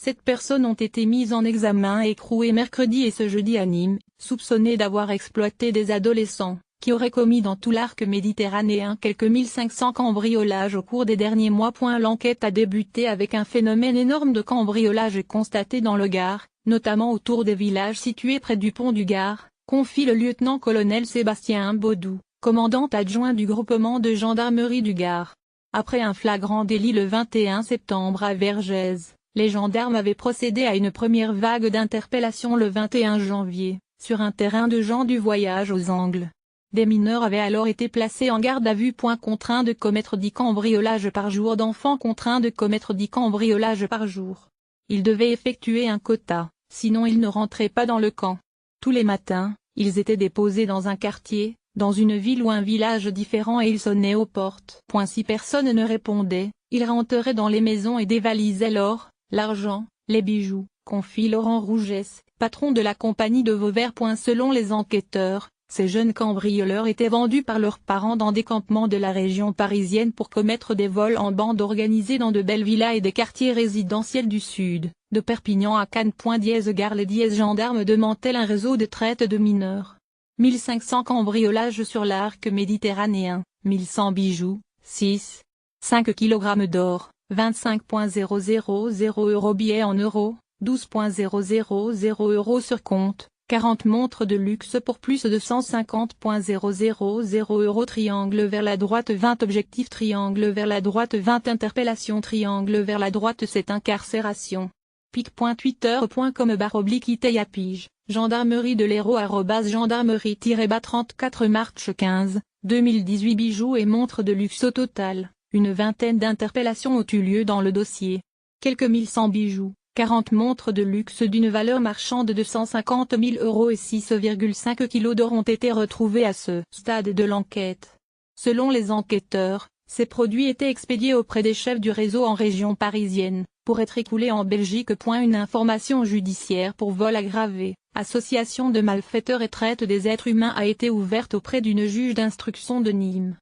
7 personnes ont été mises en examen et écrouées mercredi et ce jeudi à Nîmes, soupçonnées d'avoir exploité des adolescents, qui auraient commis dans tout l'arc méditerranéen quelques 1500 cambriolages au cours des derniers mois. L'enquête a débuté avec un phénomène énorme de cambriolage constaté dans le Gard, notamment autour des villages situés près du pont du Gard, confie le lieutenant-colonel Sébastien Baudou, commandant adjoint du groupement de gendarmerie du Gard. Après un flagrant délit le 21 septembre à Vergès, les gendarmes avaient procédé à une première vague d'interpellations le 21 janvier, sur un terrain de gens du voyage aux Angles. Des mineurs avaient alors été placés en garde à vue. Contraints de commettre 10 cambriolages par jour. D'enfants contraints de commettre 10 cambriolages par jour. Ils devaient effectuer un quota, sinon ils ne rentraient pas dans le camp. Tous les matins, ils étaient déposés dans un quartier, dans une ville ou un village différent et ils sonnaient aux portes. Si personne ne répondait, ils rentraient dans les maisons et dévalisaient l'or, l'argent, les bijoux, confie Laurent Rougès, patron de la compagnie de Vauvert. Selon les enquêteurs, ces jeunes cambrioleurs étaient vendus par leurs parents dans des campements de la région parisienne pour commettre des vols en bande organisée dans de belles villas et des quartiers résidentiels du sud, de Perpignan à Cannes. Gare les gendarmes démantèlent un réseau de traite de mineurs. 1500 cambriolages sur l'arc méditerranéen, 1100 bijoux, 5 kg d'or, 25,000 € billets en euros, 12,000 € sur compte, 40 montres de luxe pour plus de 150,000 € triangle vers la droite 20 objectifs triangle vers la droite 20 interpellations triangle vers la droite 7 incarcérations. pic.twitter.com/iteyapige, gendarmerie de l'Hérault @gendarmerie-34 Marche 15, 2018 bijoux et montres de luxe au total, une vingtaine d'interpellations ont eu lieu dans le dossier. Quelques 1100 bijoux, 40 montres de luxe d'une valeur marchande de 150 000 € et 6,5 kg d'or ont été retrouvés à ce stade de l'enquête. Selon les enquêteurs, ces produits étaient expédiés auprès des chefs du réseau en région parisienne, pour être écoulés en Belgique. Une information judiciaire pour vol aggravé, association de malfaiteurs et traite des êtres humains a été ouverte auprès d'une juge d'instruction de Nîmes.